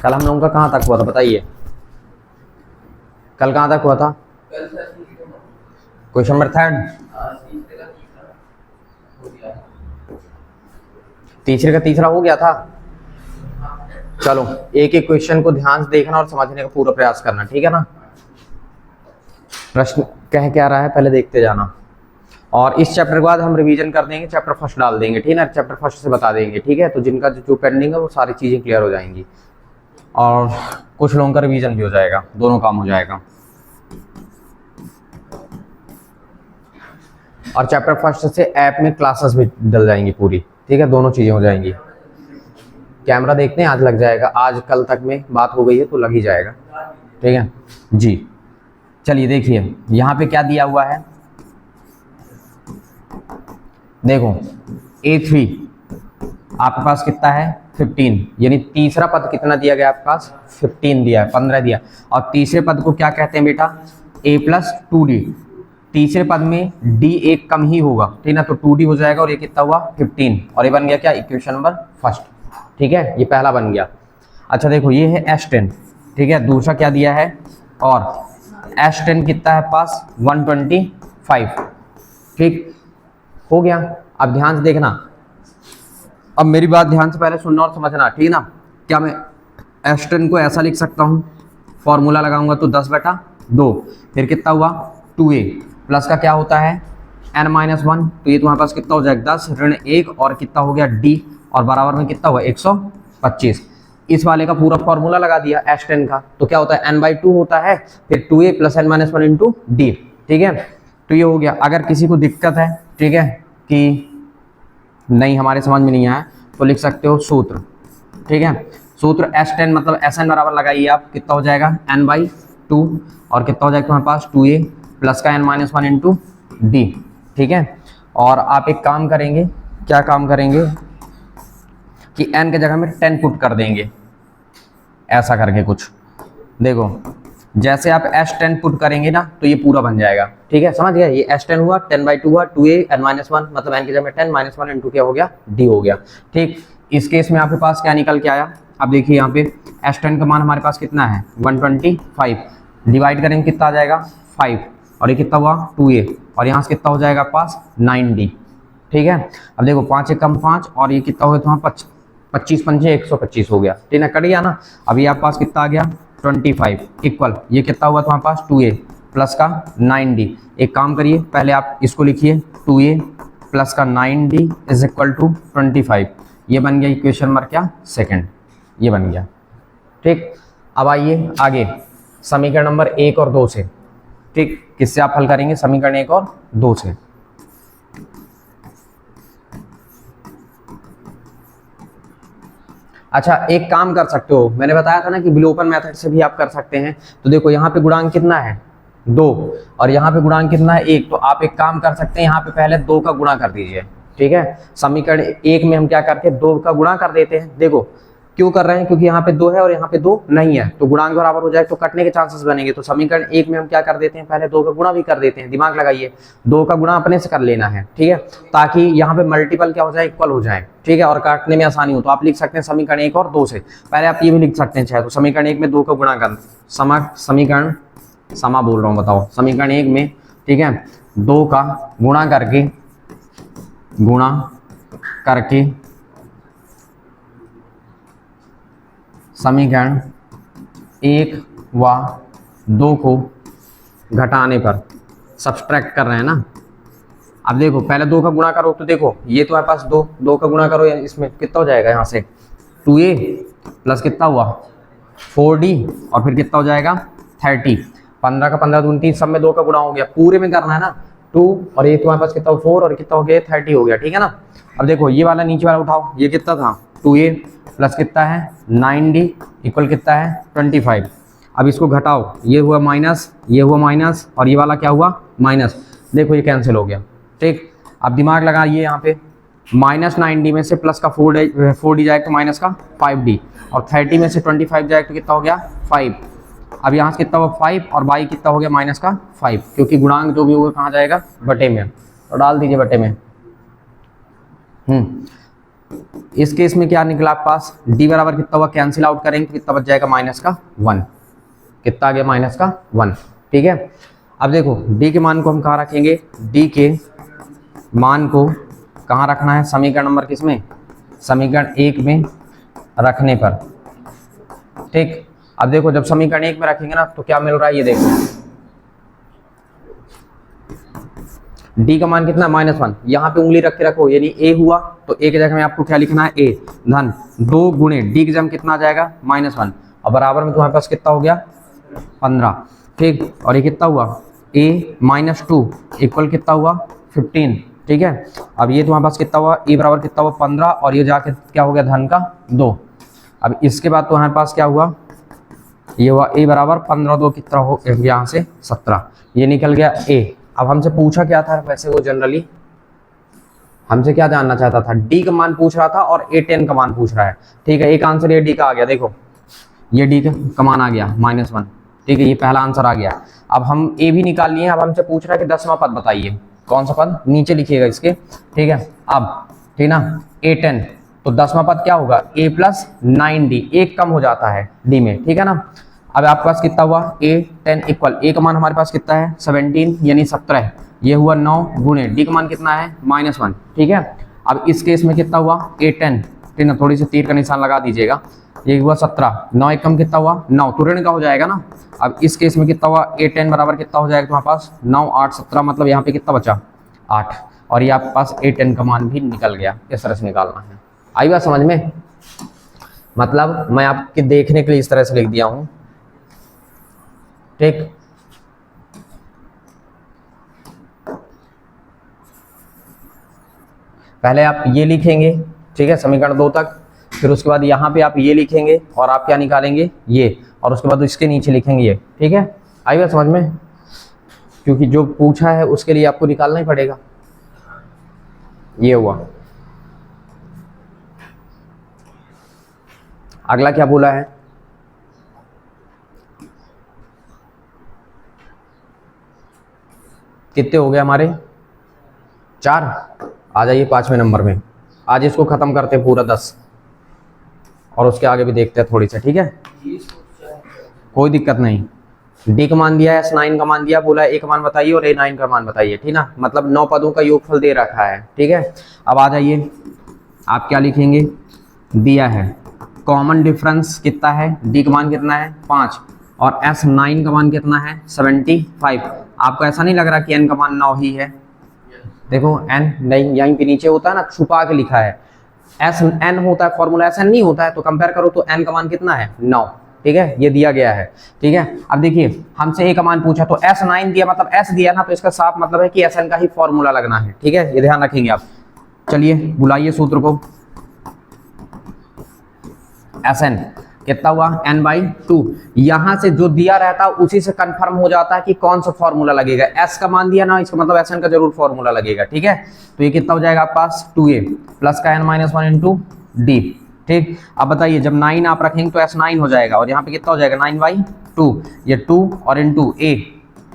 कल हम लोगों का कहाँ तक हुआ था बताइए, कल कहाँ तक हुआ था? क्वेश्चन नंबर 3 तीसरे का तीसरा हो गया था। चलो एक एक क्वेश्चन को ध्यान से देखना और समझने का पूरा प्रयास करना, ठीक है ना। प्रश्न कह क्या रहा है पहले देखते जाना, और इस चैप्टर के बाद हम रिवीजन कर देंगे, चैप्टर फर्स्ट डाल देंगे, ठीक है ना। चैप्टर फर्स्ट से बता देंगे, ठीक है। तो जिनका जो पेंडिंग है वो सारी चीज़ें क्लियर हो जाएंगी और कुछ लोगों का रिवीजन भी हो जाएगा, दोनों काम हो जाएगा। और चैप्टर फर्स्ट से ऐप में क्लासेस भी डल जाएंगी पूरी, ठीक है। दोनों चीज़ें हो जाएंगी। कैमरा देखते हैं, आज लग जाएगा, आज कल तक में बात हो गई है तो लग ही जाएगा, ठीक है जी। चलिए देखिए यहाँ पे क्या दिया हुआ है, देखो A3 आपके पास कितना है 15, यानी तीसरा पद कितना दिया गया आपके पास 15 दिया है, 15 दिया। और तीसरे पद को क्या कहते हैं बेटा A+2D। तीसरे पद में D एक कम ही होगा, ठीक ना, तो 2D हो जाएगा और ये कितना हुआ 15, और ये बन गया क्या इक्वेशन नंबर फर्स्ट, ठीक है। ये पहला बन गया। अच्छा देखो ये है S10, ठीक है। दूसरा क्या दिया है, और S10 कितना है पास 125, ठीक हो गया। अब ध्यान से देखना, अब मेरी बात ध्यान से पहले सुनना और समझना, ठीक है ना। क्या मैं S10 को ऐसा लिख सकता हूँ, फॉर्मूला लगाऊंगा तो 10/2, फिर कितना हुआ 2a प्लस का क्या होता है n-1, तो ये तुम्हारे पास कितना हो जाएगा 10 ऋण 1 और कितना हो गया d, और बराबर में कितना हुआ 125। इस वाले का पूरा फॉर्मूला लगा दिया S10 का, तो क्या होता है n/2 होता है, फिर 2a + n-1 इंटू d, ठीक है। तो ये हो गया। अगर किसी को दिक्कत है, ठीक है, कि नहीं हमारे समझ में नहीं आया, तो लिख सकते हो सूत्र, ठीक है। सूत्र S10 मतलब Sn बराबर लगाइए आप, कितना हो जाएगा n/2 और कितना हो जाएगा तुम्हारे पास 2a प्लस का n-1 इंटू d, ठीक है। और आप एक काम करेंगे, क्या काम करेंगे कि n के जगह में 10 पुट कर देंगे, ऐसा करके कुछ देखो, जैसे आप S10 पुट करेंगे ना तो ये पूरा बन जाएगा, ठीक है। समझ गया, ये S10 हुआ 10/2 हुआ 2a n-1 मतलब n के जगह में 10 -1 इंटू क्या हो गया d हो गया, ठीक। इस केस में आपके पास क्या निकल के आया, अब देखिए यहाँ पे S10 का मान हमारे पास कितना है 125, डिवाइड करेंगे कितना आ जाएगा 5, और ये कितना हुआ 2a, और यहाँ से कितना हो जाएगा पास 9d, ठीक है। अब देखो 5 एकम 5 और ये कितना हो गया तुम्हारा 25 पंचे 125 हो गया, ठीक है, कट गया ना। अब ये आपके पास कितना आ गया 25 इक्वल ये कितना हुआ तुम्हारे पास 2a प्लस का 9d। एक काम करिए पहले आप इसको लिखिए 2a प्लस का 9d इज इक्वल टू 25, ये बन गया इक्वेशन नंबर क्या सेकंड, ये बन गया, ठीक। अब आइए आगे समीकरण नंबर 1 और 2 से, ठीक। किससे आप हल करेंगे समीकरण 1 और 2 से। अच्छा एक काम कर सकते हो, मैंने बताया था ना कि विलोपन मेथड से भी आप कर सकते हैं। तो देखो यहाँ पे गुणांक कितना है 2 और यहाँ पे गुणांक कितना है 1, तो आप एक काम कर सकते हैं यहाँ पे पहले 2 का गुणा कर दीजिए, ठीक है। समीकरण 1 में हम क्या करते हैं 2 का गुणा कर देते हैं। देखो क्यों कर रहे हैं, क्योंकि यहाँ पे 2 है और यहाँ पे 2 नहीं है, तो गुणांक बराबर हो जाए तो कटने के चांसेस बनेंगे। तो समीकरण 1 में हम क्या कर देते हैं पहले 2 का गुणा भी कर देते हैं, दिमाग लगाइए 2 का गुणा अपने से कर लेना है, ठीक है, ताकि यहाँ पे मल्टीपल क्या हो जाए इक्वल हो जाए, ठीक है, और काटने में आसानी हो। तो आप लिख सकते हैं समीकरण 1 और 2 से। पहले आप ये भी लिख सकते हैं चाहे तो समीकरण 1 में 2 का गुणा कर समीकरण बोल रहा हूँ बताओ, समीकरण 1 में, ठीक है, 2 का गुणा करके समीकरण 1 व 2 को घटाने पर सब्सट्रैक्ट कर रहे हैं ना। अब देखो पहले 2 का गुणा करो, तो देखो ये तो हमारे पास 2 का गुणा करो, इसमें कितना हो जाएगा यहाँ से 2a प्लस कितना हुआ 4d और फिर कितना हो जाएगा 30, 15 का 15 दूनी 30, सब में 2 का गुणा हो गया, पूरे में करना है ना 2, और ये तुम्हारे पास कितना 4 और कितना हो गया 30 हो गया, ठीक है ना। अब देखो ये वाला नीचे वाला उठाओ, ये कितना था 2a प्लस कितना है 9d इक्वल कितना है 25। अब इसको घटाओ, ये हुआ माइनस, ये हुआ माइनस और ये वाला क्या हुआ माइनस, देखो ये कैंसिल हो गया, ठीक। अब दिमाग लगाइए यहाँ पे -9d में से प्लस का 4d जाएगा तो माइनस का 5d, और 30 में से 25 जाएगा तो कितना हो गया 5। अब यहाँ से कितना हुआ 5 और बाई कितना हो गया माइनस का 5, क्योंकि गुणांक जो भी होगा कहाँ जाएगा बटे में, तो डाल दीजिए बटे में। इस केस में क्या निकला आपके पास, डी बराबर कितना हुआ, कैंसिल आउट करेंगे तो कितना बच जाएगा, -1। कितना आ गया, -1। ठीक है, अब देखो डी के मान को हम कहाँ रखेंगे, डी के मान को कहाँ रखना है, समीकरण नंबर किसमें, समीकरण 1 में रखने पर। ठीक, अब देखो जब समीकरण 1 में रखेंगे ना तो क्या मिल रहा है, ये देखो डी का मान कितना, -1। यहाँ पे उंगली रख के रखो, यानी ए हुआ तो ए की जगह में आपको क्या लिखना है, ए धन 2 गुणे डी की जगह कितना आ जाएगा, -1, और बराबर में तुम्हारे पास कितना हो गया, 15। ठीक, और ये कितना हुआ, a -2 इक्वल कितना हुआ, 15। ठीक है, अब ये तुम्हारे पास कितना हुआ, e बराबर कितना हुआ, 15, और ये जाके क्या हो गया, धन का 2। अब इसके बाद तुम्हारे पास क्या हुआ, ये हुआ a बराबर 15, 2 कितना हो, यहाँ से 17, ये निकल गया a। अब हमसे पूछा क्या था, वैसे वो जनरली हमसे क्या जानना चाहता था, d का मान पूछ रहा था और a10 का मान पूछ रहा है। ठीक है, एक आंसर ये d का आ गया, देखो ये डी का मान आ गया -1। ठीक है, ये पहला आंसर आ गया। अब हम ए भी निकाल लिए। अब हमसे पूछ रहा है कि 10वां पद बताइए, कौन सा पद, नीचे लिखिएगा इसके। ठीक है, अब ठीक ना, A10, तो 10वां पद क्या होगा, a + 9d, एक कम हो जाता है डी में। ठीक है ना, अब आपके पास कितना हुआ, A10 इक्वल, ए का मान हमारे पास कितना है, 17 यानी 17, ये हुआ 9 गुणे डी का मान कितना है, -1। ठीक है, अब इस केस में कितना हुआ, A10, ठीक ना, थोड़ी सी तीर का निशान लगा दीजिएगा, ये हुआ 17, 9 एक कम कितना हुआ, 9, तो ऋण का हो जाएगा ना। अब इस केस में कितना हुआ, A10 बराबर कितना हो जाएगा तुम्हारे पास, 9 8 17, मतलब यहाँ पे कितना बचा, 8, और ये आपके पास A10 का मान भी निकल गया। इस तरह से निकालना है, आई बात समझ में, मतलब मैं आपके देखने के लिए इस तरह से लिख दिया हूँ। ठीक, पहले आप ये लिखेंगे, ठीक है, समीकरण 2 तक, फिर उसके बाद यहाँ पे आप ये लिखेंगे और आप क्या निकालेंगे, ये, और उसके बाद इसके नीचे लिखेंगे ये। ठीक है, आई बात समझ में, क्योंकि जो पूछा है उसके लिए आपको निकालना ही पड़ेगा। ये हुआ, अगला क्या बोला है, कितने हो गए हमारे, 4। आ जाइए 5वें नंबर में, आज इसको खत्म करते हैं पूरा 10, और उसके आगे भी देखते हैं थोड़ी सी। ठीक है, कोई दिक्कत नहीं, डी का मान दिया है, S9 का मान दिया, बोला A का मान बताइए और A9 का मान बताइए। ठीक ना, मतलब 9 पदों का योगफल दे रखा है। ठीक है, अब आ जाइए, आप क्या लिखेंगे, दिया है कॉमन डिफरेंस कितना है, डी का मान कितना है, 5, और S9 का मान कितना है, 75। आपको ऐसा नहीं लग रहा कि n का मान 9 ही है, देखो n नहीं, यहीं पे नीचे होता है ना, छुपा के लिखा है, SN होता है फॉर्मूला, SN नहीं होता है, तो कंपेयर करो तो n का मान कितना है, 9। ठीक है, ये दिया गया है। ठीक है, अब देखिए हमसे a का मान पूछा तो S9 दिया, मतलब S दिया ना, तो इसका साफ मतलब है कि SN का ही फॉर्मूला लगना है। ठीक है, ये ध्यान रखेंगे आप। चलिए बुलाइए सूत्र को, SN कितना हुआ, n/2, यहाँ से जो दिया रहता है उसी से कंफर्म हो जाता है कि कौन सा फॉर्मूला लगेगा। S का मान दिया ना, इसका मतलब SN का जरूर फॉर्मूला लगेगा। ठीक है, तो ये कितना हो जाएगा आपके पास, 2a प्लस का n-1 इंटू डी। ठीक, अब बताइए जब 9 आप रखेंगे तो S9 हो जाएगा, और यहाँ पे कितना हो जाएगा, 9/2, ये 2 और इंटू a,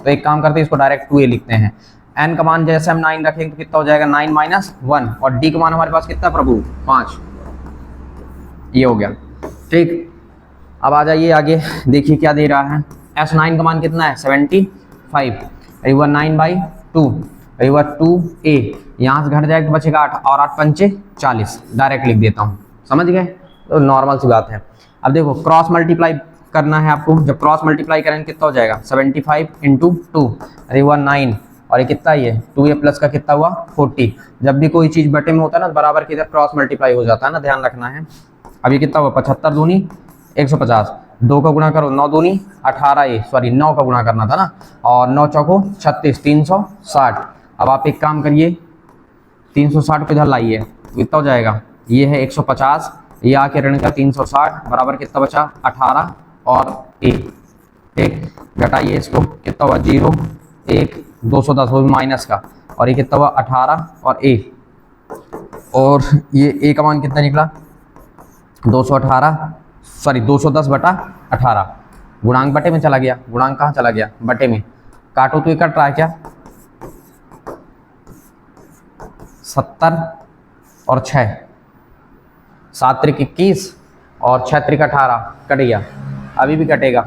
तो एक काम करते हैं इसको डायरेक्ट 2a लिखते हैं। n का मान जैसे हम 9 रखेंगे तो कितना हो जाएगा, 9-1, और d का मान हमारे पास कितना प्रभु, 5, ये हो गया। ठीक, अब आ जाइए आगे, देखिए क्या दे रहा है, S9 का मान कितना है, 75, ये हुआ 9/2, ये हुआ 2a, यहाँ से घट जाएगा तो बचेगा 8, और 8 पंचे 40, डायरेक्ट लिख देता हूँ, समझ गए, तो नॉर्मल सी बात है। अब देखो क्रॉस मल्टीप्लाई करना है आपको, जब क्रॉस मल्टीप्लाई करेंगे कितना हो जाएगा, 75 इंटू 2, अरे हुआ 9, और ये कितना, ये 2a प्लस का कितना हुआ, 40। जब भी कोई चीज़ बटे में होता है ना, बराबर की इधर क्रॉस मल्टीप्लाई हो जाता है ना, ध्यान रखना है। अब ये कितना हुआ, 75 दूनी 150, 2 का गुणा करो, 9 दूनी 18, सॉरी 9 का गुणा करना था ना, और 9 चौको 36, 360। अब आप एक काम करिए, 360 को इधर लाइए, कितना हो जाएगा, ये है 150, ये आके ऋण का 360 बराबर कितना बचा, 18 और a। ठीक, घटाइए इसको, कितना हुआ, 0 1 210, वो माइनस का, और ये कितना हुआ, 18 और a, और ये a का मान कितना निकला, 218, सॉरी 210/18, गुणांक बटे में चला गया, गुणांक कहाँ चला गया, बटे में, काटो तो ये कट रहा है क्या, 70 और 6, 7 त्रिक 21 और 6 त्रिक 18 कट गया, अभी भी कटेगा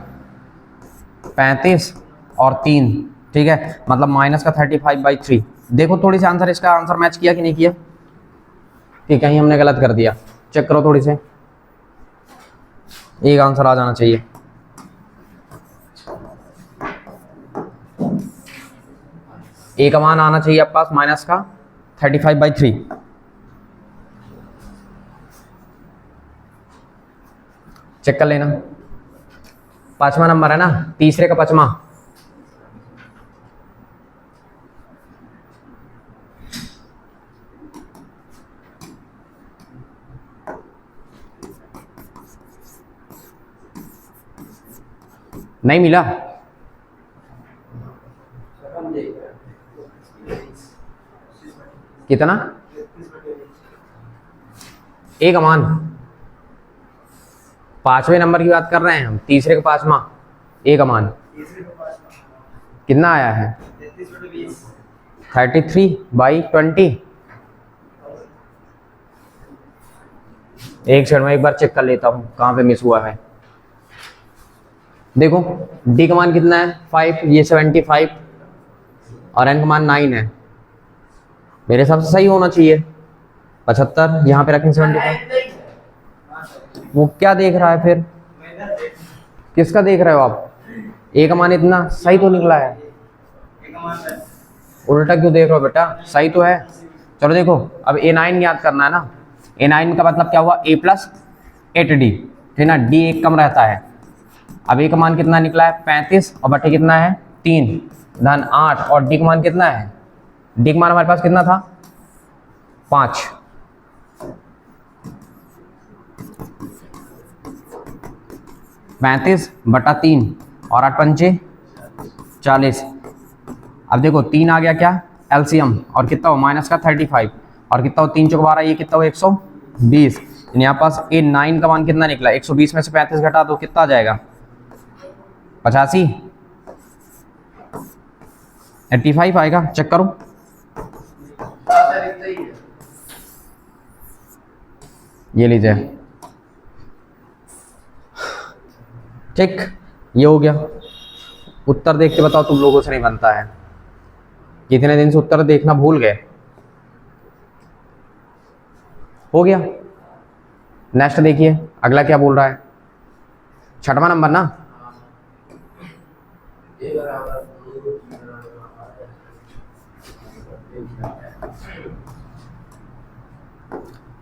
35 और 3, ठीक है, मतलब माइनस का 35/3। देखो थोड़ी सी आंसर, इसका आंसर मैच किया कि नहीं किया, कि कहीं हमने गलत कर दिया, चेक करो थोड़ी से, एक आंसर आ जाना चाहिए। ए का मान आना चाहिए आपके पास माइनस का 35/3। चेक कर लेना, 5वां नंबर है ना, तीसरे का 5वां। नहीं मिला, कितना, ए का मान, 5वें नंबर की बात कर रहे हैं हम, तीसरे का 5वां, ए का मान कितना आया है 33/20। एक सेकंड में एक बार चेक कर लेता हूं कहां पे मिस हुआ है। देखो डी का मान कितना है 5, ये 75 और एन का मान 9 है, मेरे हिसाब से सही होना चाहिए 75, यहाँ पे रखें 75। वो क्या देख रहा है फिर, किसका देख रहे हो आप, ए का मान इतना सही तो निकला है, उल्टा क्यों देख रहे हो बेटा, सही तो है। चलो देखो अब A9 याद करना है ना, A9 का मतलब क्या हुआ A+8D, ठीक ना, D एक कम रहता है। अब ए का मान कितना निकला है 35 और बटे कितना है 3 धन 8 और डी का मान कितना है, डी का मान हमारे पास कितना था 5। पैंतीस बटा 3 और 8 पंचे 40। अब देखो 3 आ गया क्या एलसीएम, और कितना हो माइनस का 35 और कितना हो 3 चौक 12, ये कितना हो 120। यहाँ पास A9 का मान कितना निकला, 120 में से 35 घटा दो कितना आ जाएगा 85, 85 आएगा। चेक करो, ये लीजिए, ठीक, ये हो गया। उत्तर देख के बताओ तुम लोगों से नहीं बनता है, कितने दिन से उत्तर देखना भूल गए। हो गया, नेक्स्ट देखिए अगला क्या बोल रहा है, 6वां नंबर ना,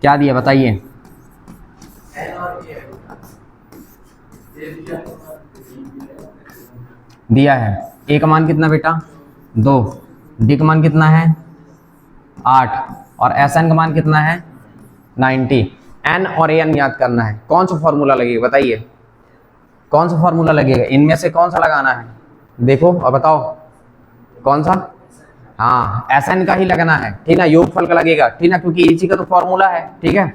क्या दिया बताइए, दिया है ए का मान कितना बेटा 2, डी का मान कितना है 8 और एस एन का मान कितना है 90। एन और ए एन याद करना है, कौन सा फॉर्मूला लगेगा बताइए, कौन सा फॉर्मूला लगेगा, इनमें से कौन सा लगाना है, देखो और बताओ कौन सा, हाँ एस एन का ही लगना है, ठीक ना, योगफल का लगेगा, ठीक ना, क्योंकि इसी का तो फॉर्मूला है, ठीक है।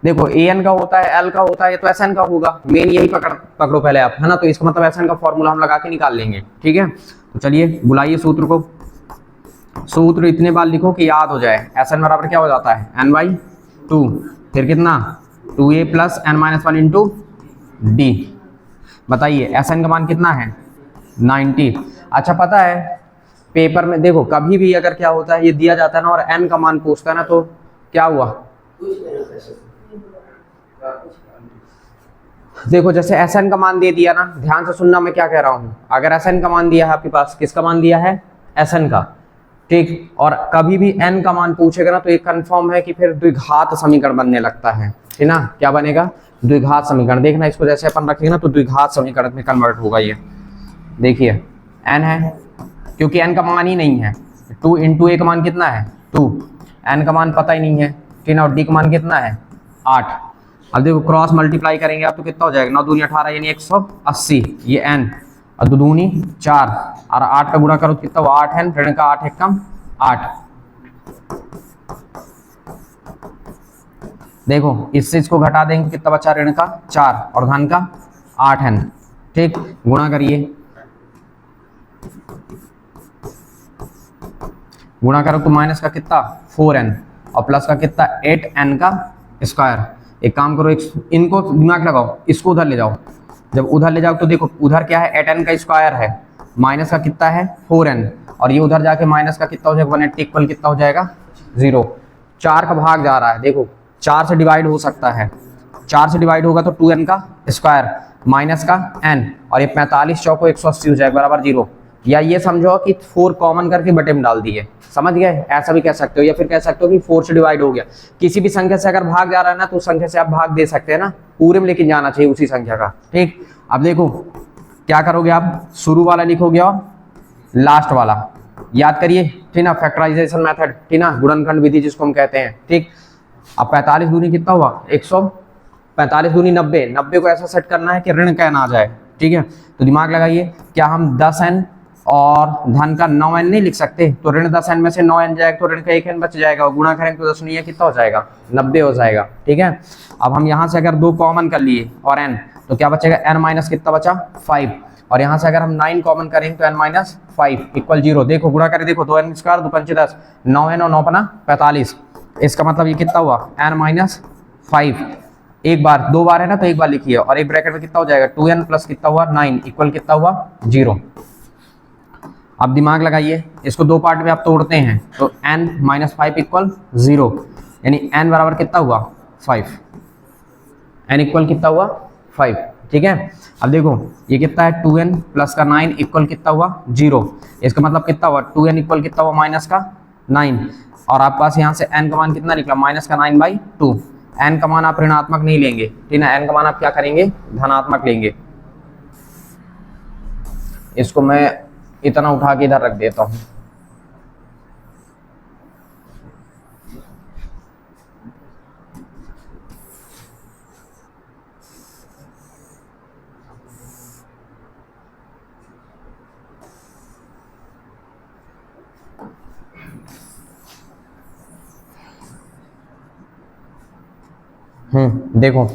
देखो ए एन का होता है, एल का होता है, तो एस एन का होगा, मेन यही पकड़ो पहले आप, है ना, तो इसका मतलब एस एन का फॉर्मूला हम लगा के निकाल लेंगे, ठीक है। तो चलिए बुलाइए सूत्र को, सूत्र इतने बार लिखो कि याद हो जाए। एस एन बराबर क्या हो जाता है n/2, फिर कितना 2a + n-1 इंटू डी। बताइए एस एन का मान कितना है 90। अच्छा पता है पेपर में देखो कभी भी अगर क्या होता है, ये दिया जाता है ना और n का मान पूछता है ना, तो क्या हुआ, देखो जैसे एस एन का मान दे दिया ना, ध्यान से सुनना मैं क्या कह रहा हूं, अगर एस एन का मान दिया है आपके पास, किसका मान दिया है एस एन का, ठीक, और कभी भी n का मान पूछेगा ना तो ये कंफर्म है कि फिर द्विघात समीकरण बनने लगता है, ठीक ना, क्या बनेगा द्विघात समीकरण। देखना इसको जैसे अपन रखेंगे ना तो द्विघात समीकरण में कन्वर्ट होगा। ये देखिए n है, क्योंकि n का मान ही नहीं है, 2 × a का मान कितना है 2, n का मान पता ही नहीं है, ठीक ना, और d का मान कितना है 8। अब देखो क्रॉस मल्टीप्लाई करेंगे आप तो कितना हो जाएगा 9 दूनी 18 यानी 180, ये n और 2 दूनी 4 और 8 का गुणा करो कितना हुआ 8 है, ऋण का 8 एकम 8। देखो इससे इसको घटा देंगे कितना बचा ऋण का 4 और धन का 8 है, ठीक, गुणा करिए, गुणा करो तो माइनस का कितना 4n और प्लस का कितना 8n का स्क्वायर, एक काम करो, इनको दिमाग लगाओ, इसको उधर ले जाओ। जब उधर ले जाओ तो देखो उधर क्या है, 8n का स्क्वायर है, माइनस का कितना है 4n, और ये उधर जाके माइनस का कितना हो जाएगा 180 इक्वल कितना हो जाएगा 0। 4 का भाग जा रहा है, देखो 4 से डिवाइड हो सकता है, 4 से डिवाइड होगा तो 2n का स्क्वायर माइनस का n, और ये 45 चौको 180 हो जाएगा बराबर 0। या ये समझो कि 4 कॉमन करके बटे में डाल दिए, समझ गए, ऐसा भी कह सकते हो। या फिर कह सकते हो कि 4 से डिवाइड हो गया, किसी भी संख्या से अगर भाग जा रहा है ना तो उस संख्या से आप भाग दे सकते हैं ना, पूरे में लेकिन जाना चाहिए उसी संख्या का, ठीक। अब देखो क्या करोगे आप, शुरू वाला लिखोगे और लास्ट वाला याद करिए, ठीक ना, फैक्टराइजेशन मेथड, ठीक ना, गुणनखंड विधि जिसको हम कहते हैं, ठीक। अब 45 दूनी कितना हुआ 145 दूनी 90, 90 को ऐसा सेट करना है कि ऋण का n आ जाए, ठीक है। तो दिमाग लगाइए, क्या हम 10n और धन का 9n नहीं लिख सकते, तो ऋण 10n में से 9n जाएगा तो ऋण का 1n बच जाएगा, और गुणा करेंगे तो 10 नहीं है कितना हो जाएगा 90 हो जाएगा, ठीक है। अब हम यहाँ से अगर 2 कॉमन कर लिए और n, तो क्या बचेगा n माइनस कितना बचा 5, और यहाँ से अगर हम 9 कॉमन करेंगे तो n माइनस 5 इक्वल 0। देखो गुणा करें, देखो 2n स्क्वायर 2 पंचे 10, 9n और 9 पना 45, इसका मतलब ये कितना हुआ n माइनस 5। एक बार, 2 बार है ना तो एक बार लिखिए, और एक ब्रैकेट में कितना हो जाएगा 2n प्लस कितना हुआ 9 इक्वल कितना हुआ 0। अब दिमाग लगाइए, इसको 2 पार्ट में आप तोड़ते हैं तो n माइनस 5 इक्वल 0, यानी n बराबर कितना हुआ 5, n इक्वल कितना हुआ 5, ठीक है। अब देखो ये कितना है 2n प्लस का 9 इक्वल कितना हुआ 0, इसका मतलब कितना हुआ 2n इक्वल कितना हुआ माइनस का 9, और आपके पास यहाँ से n का मान कितना निकला माइनस का 9/2। n का मान आप ऋणात्मक नहीं लेंगे, ठीक है, n का मान आप क्या करेंगे धनात्मक लेंगे। इसको मैं इतना उठा के इधर रख देता हूं। देखो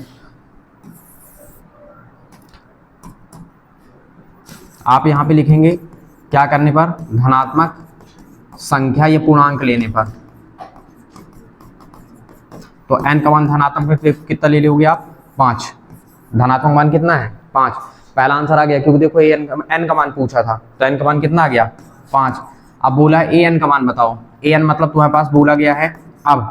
आप यहां पे लिखेंगे क्या करने पर, धनात्मक संख्या या पूर्णांक लेने पर। तो n का मान धनात्मक कितना ले लोगे आप 5, धनात्मक मान कितना है 5, पहला आंसर आ गया, क्योंकि देखो n का मान पूछा था तो n का मान कितना आ गया 5। अब बोला है an का मान बताओ, an मतलब तुम्हारे पास बोला गया है अब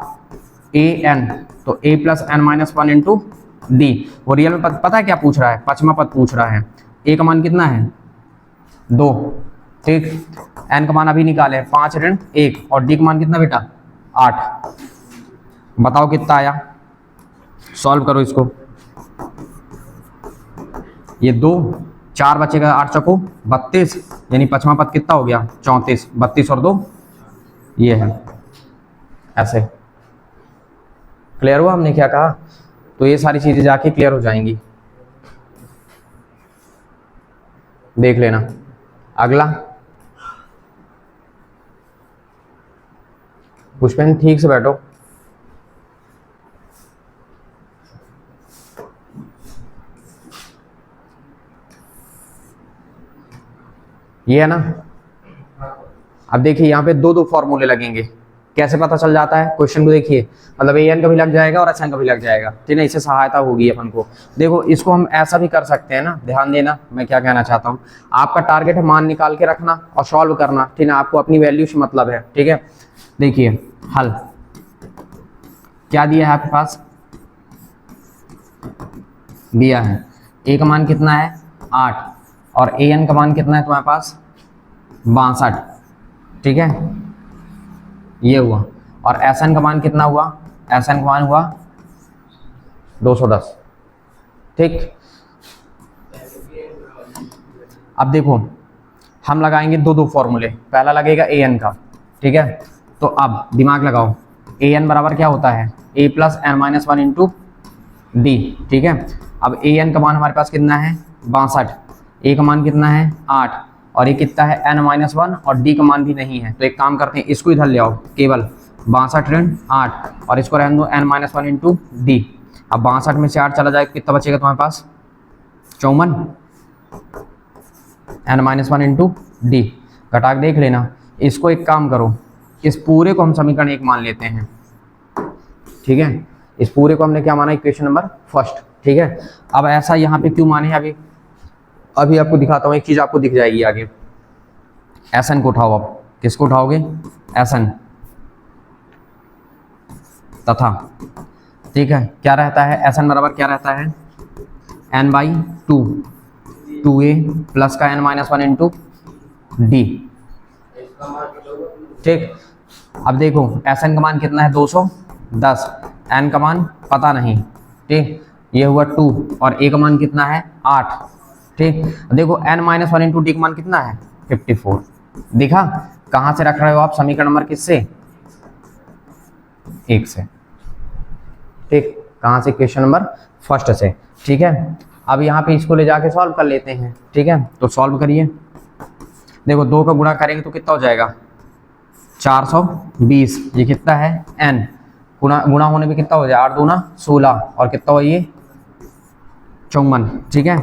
an, तो a plus n minus 1 into D. वो रियल में पता है क्या पूछ रहा है, पचमा पद पूछ रहा है। a का मान कितना है 2, ठीक, n का मान अभी निकाले 5 ऋण 1, और d का मान कितना बेटा 8। बताओ कितना आया, सॉल्व करो इसको, ये 2 4 बचेगा 8 चौको 32, यानी पचमा पद कितना हो गया 34, 32 और 2 ये है, ऐसे क्लियर हुआ हमने क्या कहा। तो ये सारी चीजें जाके क्लियर हो जाएंगी, देख लेना। अगला पुष्पेन ठीक से बैठो, ये है ना। अब देखिए यहाँ पे 2 फॉर्मूले लगेंगे, कैसे पता चल जाता है, क्वेश्चन को देखिए, मतलब an का भी लग जाएगा और SN का भी लग जाएगा, ठीक है, इससे सहायता होगी अपन को। देखो इसको हम ऐसा भी कर सकते हैं ना, ध्यान देना मैं क्या कहना चाहता हूँ। आपका टारगेट है मान निकाल के रखना और सॉल्व करना, ठीक है, आपको अपनी वैल्यू से मतलब है, ठीक है। देखिए हल क्या दिया है आपके पास, दिया है a का मान कितना है 8, और an का मान कितना है तुम्हारे पास 62, ठीक है, ये हुआ। और SN का मान कितना हुआ, SN का मान हुआ 210, ठीक। अब देखो हम लगाएंगे 2 फॉर्मूले, पहला लगेगा an का, ठीक है। तो अब दिमाग लगाओ, an बराबर क्या होता है a plus n minus 1 into D, ठीक है। अब an का मान हमारे पास कितना है 62, a का मान कितना है 8, और ये कितना है n माइनस 1, और d का मान भी नहीं है, तो एक काम करते हैं इसको इधर ले आओ, केवल 62 ऋण 8, और इसको रहने दो n माइनस 1 इंटू डी। अब 62 में से 8 चला जाएगा, कितना बचेगा तुम्हारे पास 54, n माइनस 1 इंटू डी, घटाक देख लेना। इसको एक काम करो, इस पूरे को हम समीकरण 1 मान लेते हैं, ठीक है, इस पूरे को हमने क्या माना, इक्वेशन नंबर फर्स्ट। ठीक है, अब ऐसा यहाँ पे क्यों माने, अभी आपको दिखाता हूँ, एक चीज आपको दिख जाएगी आगे। Sn को उठाओ, आप किसको उठाओगे, Sn तथा, ठीक है, क्या रहता है Sn बराबर क्या रहता है, n/2, 2a प्लस का n-1 इंटू डी। ठीक, अब देखो Sn का मान कितना है 210, n का मान पता नहीं। ठीक, ये हुआ 2 और a का मान कितना है 8। ठीक, देखो n-1 इंटू डी का मान कितना है 54। देखा, कहां से रख रहे हो आप समीकरण नंबर, किससे, 1 से। ठीक, कहां से, क्वेश्चन नंबर फर्स्ट से। ठीक है, अब यहाँ पे इसको ले जाके सॉल्व कर लेते हैं। ठीक है, तो सॉल्व करिए। देखो 2 का गुणा करेंगे तो कितना हो जाएगा 420, ये कितना है n, गुणा होने पे कितना हो जाए 8 दूना 16 और कितना हुआ ये 54। ठीक है,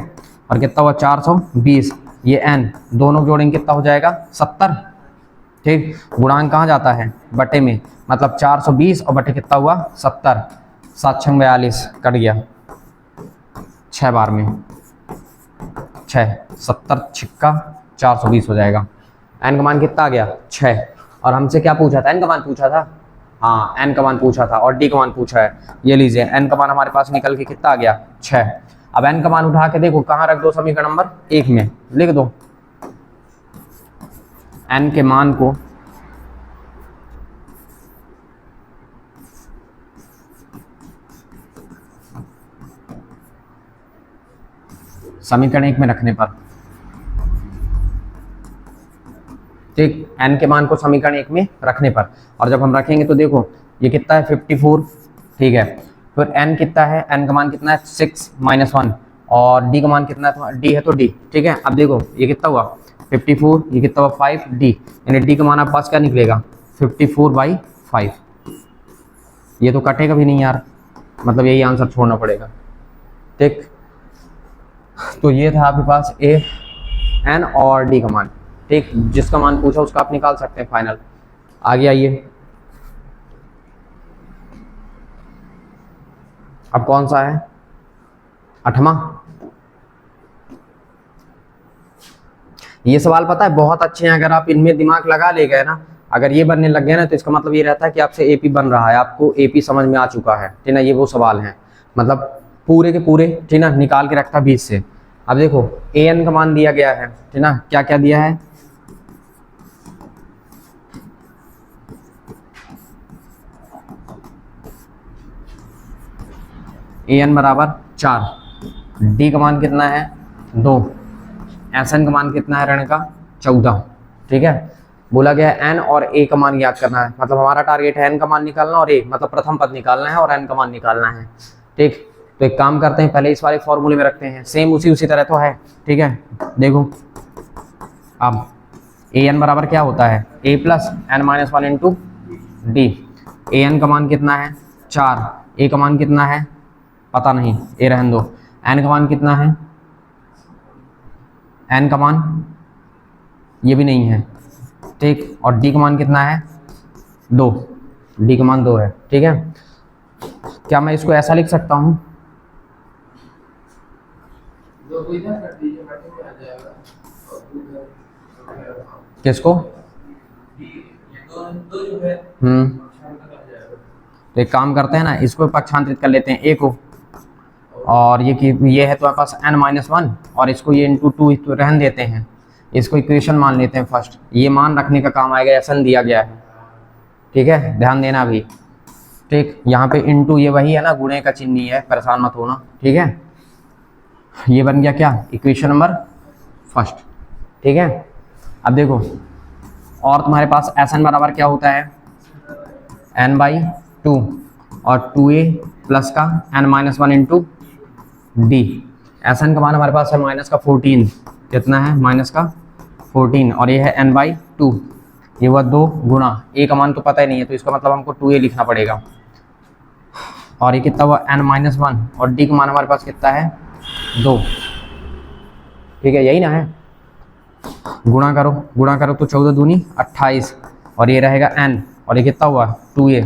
और कितना हुआ 420, ये n दोनों जोड़ेंगे कितना हो जाएगा 70। ठीक, गुणांक कहाँ जाता है बटे में, मतलब 420 और बटे कितना हुआ 70, 7 6 42 कट गया 6 बार में, 6 70 छिक्का 420 हो जाएगा। n का मान कितना आ गया 6, और हमसे क्या पूछा था, n का मान पूछा था, हाँ n का मान पूछा था और d का मान पूछा है। ये लीजिए n का मान हमारे पास निकल के कितना आ गया 6। अब n का मान उठा के देखो कहाँ रख दो, समीकरण नंबर 1 में लिख दो। n के मान को समीकरण 1 में रखने पर, ठीक, n के मान को समीकरण 1 में रखने पर, और जब हम रखेंगे तो देखो ये कितना है 54। ठीक है, फिर n कितना है, n का मान कितना है 6 - 1 और d का मान कितना है, तो d है तो d। ठीक है, अब देखो ये कितना हुआ 54, ये कितना हुआ 5d, यानी d का मान आपके पास क्या निकलेगा 54/5। ये तो कटेगा भी नहीं यार, मतलब यही आंसर छोड़ना पड़ेगा। ठीक, तो ये था आपके पास a, n और d का मान। ठीक, जिसका मान पूछा उसका आप निकाल सकते हैं फाइनल। आगे आइए, अब कौन सा है 8वां। ये सवाल पता है बहुत अच्छे हैं, अगर आप इनमें दिमाग लगा ले गए ना, अगर ये बनने लग गए ना, तो इसका मतलब ये रहता है कि आपसे एपी बन रहा है, आपको एपी समझ में आ चुका है। ठीक ना, ये वो सवाल हैं, मतलब पूरे के पूरे, ठीक ना, निकाल के रखता 20 से। अब देखो an का मान दिया गया है, ठीक ना, क्या क्या दिया है, an बराबर 4, d का मान कितना है 2, Sn का मान कितना है ऋण का 14। ठीक है, बोला गया n और a का मान याद करना है, मतलब हमारा टारगेट है n का मान निकालना और a मतलब प्रथम पद निकालना है और n का मान निकालना है। ठीक, तो एक काम करते हैं, पहले इस वाले फॉर्मूले में रखते हैं, सेम उसी तरह तो है। ठीक है, देखो अब an बराबर क्या होता है a plus n-1 into D. an का मान कितना है 4, a का मान कितना है पता नहीं, a रहने दो, n का मान कितना है, n का मान ये भी नहीं है। ठीक, और d का मान कितना है 2, d का मान 2 है। ठीक है, क्या मैं इसको ऐसा लिख सकता हूँ, किसको, तो एक काम करते हैं ना, इसको पक्षांतरित कर लेते हैं a को, और ये है तो आपके पास n-1 और इसको ये इंटू 2 तो रहन देते हैं, इसको इक्वेशन मान लेते हैं फर्स्ट। ये मान रखने का काम आएगा, Sn दिया गया है। ठीक है, ध्यान देना भी। ठीक, यहाँ पे इंटू ये वही है ना, गुणे का चिन्ह ही है, परेशान मत होना। ठीक है, ये बन गया क्या इक्वेशन नंबर फर्स्ट। ठीक है, अब देखो और तुम्हारे पास Sn बराबर क्या होता है n/2 और 2a प्लस का n-1 इंटू डी। Sn का मान हमारे पास है -14, कितना है -14, और ये है n/2, ये हुआ 2 गुणा a का मान तो पता ही नहीं है, तो इसका मतलब हमको 2a लिखना पड़ेगा, और ये कितना हुआ n-1 और d का मान हमारे पास कितना है 2। ठीक है, यही ना है, गुणा करो तो 14 दूनी 28, और ये रहेगा n, और ये कितना हुआ 2a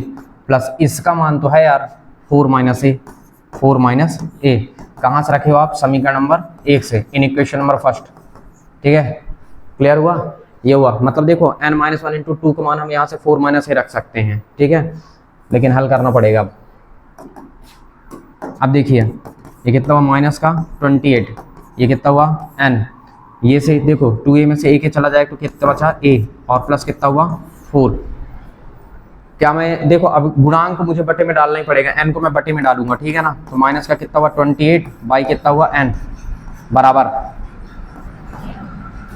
प्लस इसका मान तो है यार 4 माइनस ए, 4 माइनस ए। कहाँ से रखे हो आप? समीकरण नंबर 1 से, इन इक्वेशन नंबर फर्स्ट। ठीक है, क्लियर हुआ? ये हुआ, मतलब देखो n माइनस 1 इंटू 2 का मान हम यहाँ से 4 माइनस ए रख सकते हैं। ठीक है, लेकिन हल करना पड़ेगा। अब देखिए ये कितना हुआ माइनस का 28, ये कितना हुआ n, ये से देखो 2a में से a के चला जाए तो कितना बचा a, और प्लस कितना हुआ 4। क्या मैं देखो अब गुणांक को मुझे बटे में डालना ही पड़ेगा, n को मैं बटे में डालूंगा। ठीक है ना, तो माइनस का कितना हुआ 28 बाई कितना हुआ n बराबर,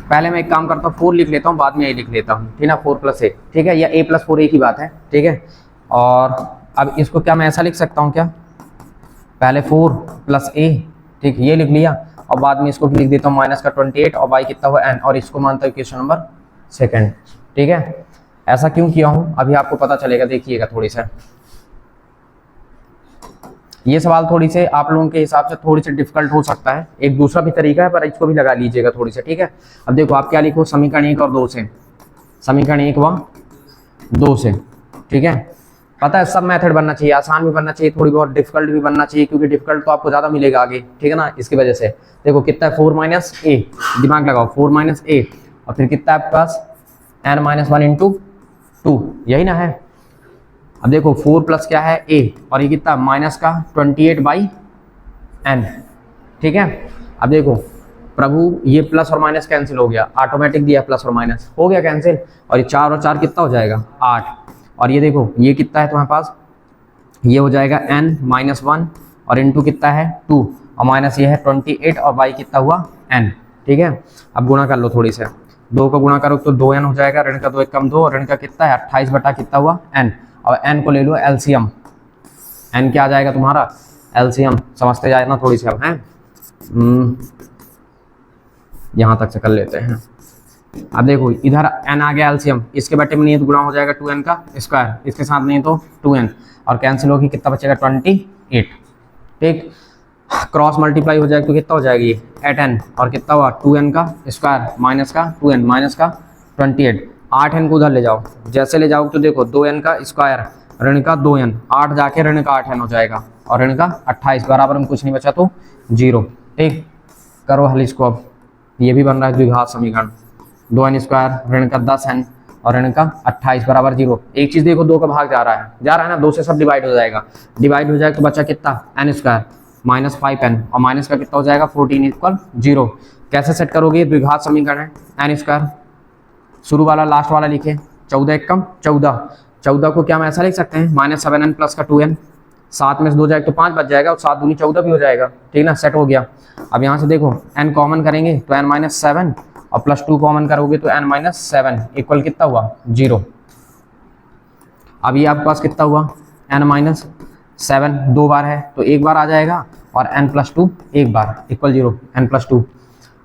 पहले मैं एक काम करता हूँ 4 लिख लेता हूँ, बाद में a लिख लेता हूँ। ठीक है ना, 4 प्लस a, ठीक है, या a प्लस 4 एक ही बात है। ठीक है, और अब इसको क्या मैं ऐसा लिख सकता हूँ क्या, पहले 4 प्लस a, ठीक, ये लिख लिया, और बाद में इसको लिख देता हूँ माइनस का 28 और बाई कितना हुआ n, और इसको मानता हूँ क्वेश्चन नंबर सेकंड। ठीक है, ऐसा क्यों किया हूँ अभी आपको पता चलेगा, देखिएगा थोड़ी सा। ये सवाल थोड़ी से आप लोगों के हिसाब से थोड़ी सी डिफिकल्ट हो सकता है, एक दूसरा भी तरीका है, पर इसको भी लगा लीजिएगा थोड़ी सी। ठीक है, अब देखो आप क्या लिखो, समीकरण 1 और 2 से, समीकरण 1 व 2 से। ठीक है, पता है सब मेथड बनना चाहिए, आसान भी बनना चाहिए, थोड़ी बहुत डिफिकल्ट भी बनना चाहिए, क्योंकि डिफिकल्ट तो आपको ज़्यादा मिलेगा आगे। ठीक है ना, इसकी वजह से देखो कितना है 4 माइनस ए, दिमाग लगाओ 4 माइनस ए, और फिर कितना है आपके पास n माइनस 1 इंटू 2, यही ना है। अब देखो 4 प्लस क्या है a, और ये कितना माइनस का 28 बाई n। ठीक है, अब देखो प्रभु ये प्लस और माइनस कैंसिल हो गया, ऑटोमेटिक दिया प्लस और माइनस हो गया कैंसिल, और ये 4 और 4 कितना हो जाएगा 8, और ये देखो ये कितना है तुम्हारे पास, ये हो जाएगा n माइनस 1 और इंटू कितना है 2, और माइनस ये है 28 और बाई कितना हुआ n। ठीक है, अब गुणा कर लो थोड़ी से, 2 को गुणा करो तो 2n हो जाएगा, ऋण का 2 एक कम 2, और ऋण का कितना है 28 बटा कितना हुआ n, और n को ले लो एलसीएम, n क्या आ जाएगा तुम्हारा एलसीएम, समझते जाए ना थोड़ी सी अब हैं, यहाँ तक से कर लेते हैं। अब देखो इधर n आ गया एलसीएम, इसके बटे में नहीं तो गुणा हो जाएगा 2n का स्क्वायर, इसके साथ नहीं तो 2n, और कैंसिल होगी कितना बचेगा 28। ठीक, क्रॉस मल्टीप्लाई हो जाएगा तो कितना हो जाएगा ये 8n, और कितना हुआ 2n का स्क्वायर माइनस का 2n माइनस का 28, 8n को उधर ले जाओ, जैसे ले जाओ तो देखो 2n का स्क्वायर ऋण का 2n, 8 जाके ऋण का 8n हो जाएगा, और ऋण का 28 बराबर में कुछ नहीं बचा तो 0। ठीक, करो हल इसको। अब ये भी बन रहा है द्विघात समीकरण, 2n स्क्वायर ऋण का 10n और ऋण का 28 बराबर 0। एक चीज़ देखो 2 का भाग जा रहा है ना, 2 से सब डिवाइड हो जाएगा, डिवाइड हो जाएगा तो बचा कितना n स्क्वायर माइनस 5n, और माइनस का कितना हो जाएगा 14 इक्वल 0। कैसे सेट करोगे, द्विघात समीकरण है, n स्क्वायर शुरू वाला लास्ट वाला लिखे, 14 एक कम 14, 14 को क्या मैं ऐसा लिख सकते हैं माइनस 7n प्लस का 2n, 7 में से 2 जाएगा तो 5 बच जाएगा, और 7 दूनी 14 भी हो जाएगा। ठीक ना, सेट हो गया। अब यहाँ से देखो n कॉमन करेंगे तो n माइनस 7, और प्लस 2 कॉमन करोगे तो n माइनस 7 इक्वल कितना हुआ 0। अब ये आपके पास कितना हुआ n माइनस 7 2 बार है तो एक बार आ जाएगा, और n प्लस 2 एक बार इक्वल 0, n प्लस 2।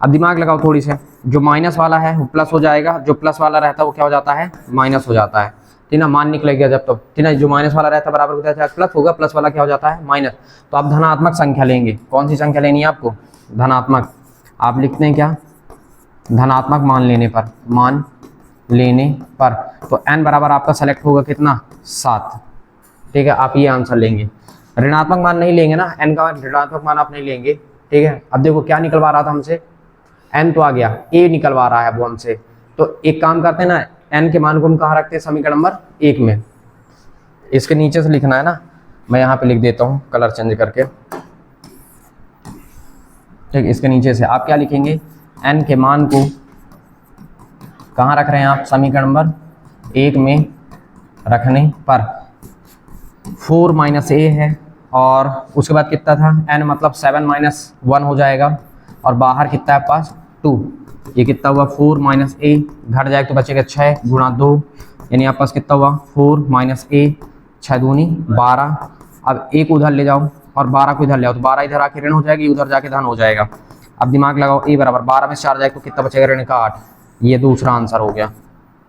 अब दिमाग लगाओ थोड़ी से, जो माइनस वाला है वो प्लस हो जाएगा, जो प्लस वाला रहता है वो क्या हो जाता है माइनस हो जाता है। ठीक ना, मान निकलेगा जब तो, ठीक ना, जो माइनस वाला रहता है बराबर होता है प्लस होगा, प्लस वाला क्या हो जाता है माइनस। तो आप धनात्मक संख्या लेंगे, कौन सी संख्या लेनी है आपको, धनात्मक। आप लिखते हैं क्या, धनात्मक मान लेने पर, तो n बराबर आपका सेलेक्ट होगा कितना 7। ठीक है, आप ये आंसर लेंगे, ऋणात्मक मान नहीं लेंगे ना, n का ऋणात्मक मान आप नहीं लेंगे। ठीक है, अब देखो क्या निकलवा रहा था हमसे, n तो आ गया, a निकलवा रहा है वो हमसे, तो एक काम करते हैं ना, n के मान को हम कहाँ रखते हैं समीकरण नंबर 1 में, इसके नीचे से लिखना है ना, मैं यहाँ पे लिख देता हूँ कलर चेंज करके। ठीक, इसके नीचे से आप क्या लिखेंगे, n के मान को कहाँ रख रहे हैं आप समीकरण नंबर 1 में रखने पर 4 माइनस ए है, और उसके बाद कितना था n मतलब 7 माइनस 1 हो जाएगा, और बाहर कितना है पास 2, ये कितना हुआ 4 माइनस ए, घट जाएगा तो बचेगा 6 गुणा 2, यानी आपके पास कितना हुआ 4 माइनस ए, 6 दूनी 12। अब एक उधर ले जाओ और 12 को इधर ले आओ, तो 12 इधर आके ऋण हो जाएगी, उधर जाके धन हो जाएगा। अब दिमाग लगाओ, ए बराबर 12 में 4 जाएगा तो कितना बचेगा ऋण का 8, ये दूसरा आंसर हो गया।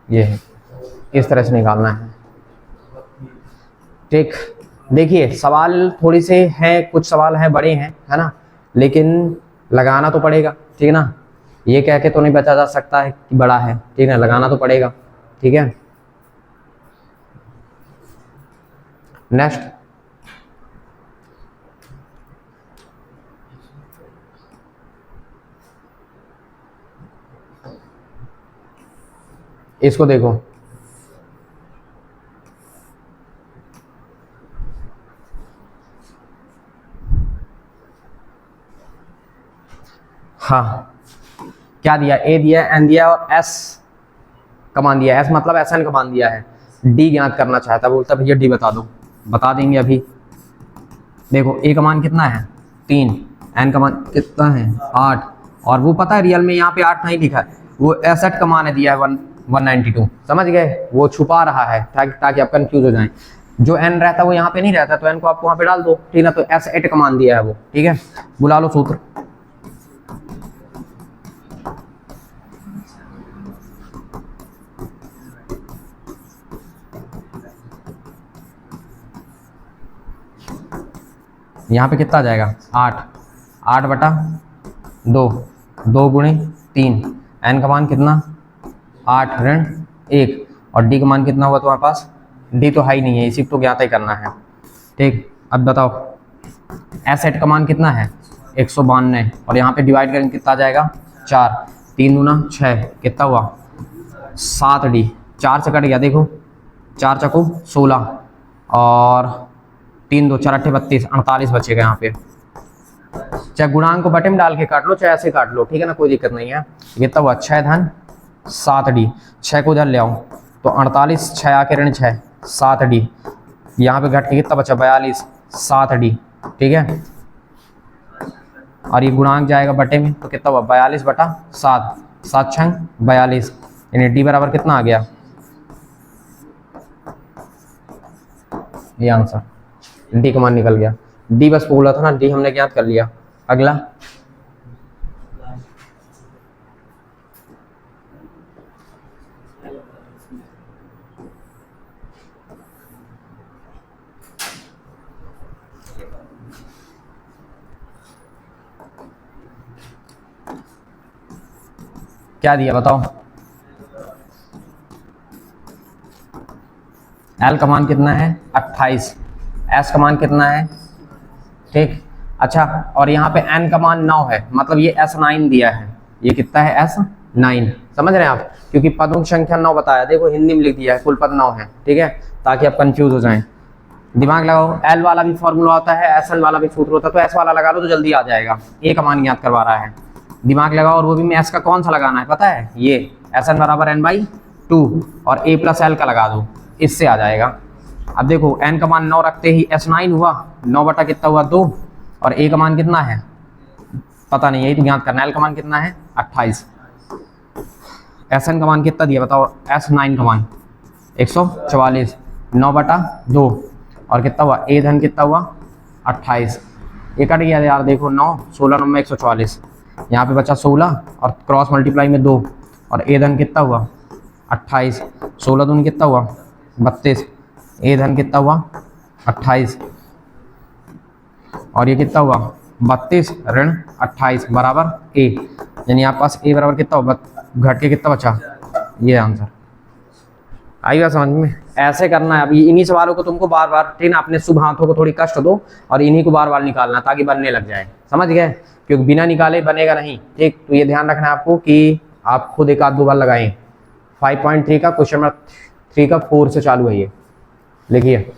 ये है, इस तरह से निकालना है। ठीक, देखिए सवाल थोड़ी से हैं, कुछ सवाल हैं बड़े हैं, है ना, लेकिन लगाना तो पड़ेगा। ठीक है ना, ये कह के तो नहीं बचा जा सकता है कि बड़ा है, ठीक है, लगाना तो पड़ेगा। ठीक है, नेक्स्ट इसको देखो, हाँ क्या दिया, ए दिया, एन दिया और एस कमान दिया। एस मतलब एस एन कमान दिया है। डी ज्ञात करना चाहता, बोलता भैया डी बता दो, बता देंगे अभी। देखो ए कमान कितना है 3, एन कमान कितना है 8, और वो पता है रियल में यहाँ पे 8 नहीं लिखा है, वो एस एट कमान है दिया है 192। समझ गए, वो छुपा रहा है ताकि आप कंफ्यूज हो जाएं। जो एन रहता है वो यहाँ पे नहीं रहता, तो एन को आप वहाँ पे डाल दो, ठीक है। तो एस एट कमान दिया है वो, ठीक है। बुला लो सूत्र। यहाँ पे कितना आ जाएगा 8, 8 बटा 2, 2 गुणे 3, एन का मान कितना 8 ऋण 1, और डी का मान कितना हुआ तुम्हारे पास, डी तो हाई नहीं है, इसी को ज्ञात ही करना है, ठीक। अब बताओ एस एट का मान कितना है 192, और यहाँ पे डिवाइड करेंगे कितना आ जाएगा 4, 3 गुना 6 कितना हुआ 7 डी, 4 से कट गया, देखो 4 चको 16, और 3 2 4 8 32, 48 बचेगा यहाँ पे। चाहे गुणांक को बटे में डाल के काट लो, चाहे ऐसे काट लो, ठीक है ना, कोई दिक्कत नहीं है। कितना हुआ 6 धन 7 डी, 6 को इधर ले आओ तो 48, 6 आके ऋण 6, 7 डी, यहाँ पे घट के कितना बचा 42, 7 डी, ठीक है। और ये गुणांक जाएगा बटे में तो कितना हुआ 42 बटा 7, 7 6 42, यानी डी बराबर कितना आ गया, ये आंसर डी का मान निकल गया। डी बस बोला था ना, डी हमने ज्ञात कर लिया। अगला क्या दिया बताओ, एल का मान कितना है 28, एस का मान कितना है, ठीक। अच्छा, और यहाँ पे एन का मान 9 है, मतलब ये S9 दिया है, ये कितना है S9, समझ रहे हैं आप, क्योंकि पदों की संख्या 9 बताया, देखो हिंदी में लिख दिया है, कुल पद 9 है, ठीक है, ताकि आप कंफ्यूज हो जाएं। दिमाग लगाओ, एल वाला भी फॉर्मूला होता है, एस एन वाला भी सूत्र होता है, तो एस वाला लगा लो तो जल्दी आ जाएगा। ए का मान ज्ञात करवा रहा है, दिमाग लगाओ, और वो भी में एस का कौन सा लगाना है पता है, ये एस एन बराबर n/2, और ए प्लस एल का लगा दो, इससे आ जाएगा। अब देखो एन का मान 9 रखते ही S9 हुआ, 9 बटा कितना हुआ 2, और ए का मान कितना है पता नहीं, यही तो ज्ञात करना है। एल का मान कितना है 28, एस एन का मान कितना दिया बताओ, S9 का मान 144, 9 बटा 2, और कितना हुआ ए धन कितना हुआ 28, ये कट गया यार, देखो 9 16 9 में 144, यहाँ पे बचा 16 और क्रॉस मल्टीप्लाई में 2, और ए धन कितना हुआ 28, 16 दूनी कितना हुआ 32, ए धन कितना हुआ 28, और ये कितना हुआ 32 ऋण 28 बराबर ए, यानी आपके पास ए बराबर कितना हुआ, घट के कितना बचा, ये आंसर। आई बात समझ में, ऐसे करना है। अभी इन्हीं सवालों को तुमको बार बार, ठीक ना, अपने शुभ हाथों को थोड़ी कष्ट दो और इन्हीं को बार बार निकालना ताकि बनने लग जाए, समझ गए, क्योंकि बिना निकाले बनेगा नहीं, ठीक। तो ये ध्यान रखना है आपको कि आप खुद एक आध दो बार लगाएं। 5.3 का क्वेश्चन नंबर 3 का 4 से चालू है ये, लिखिए।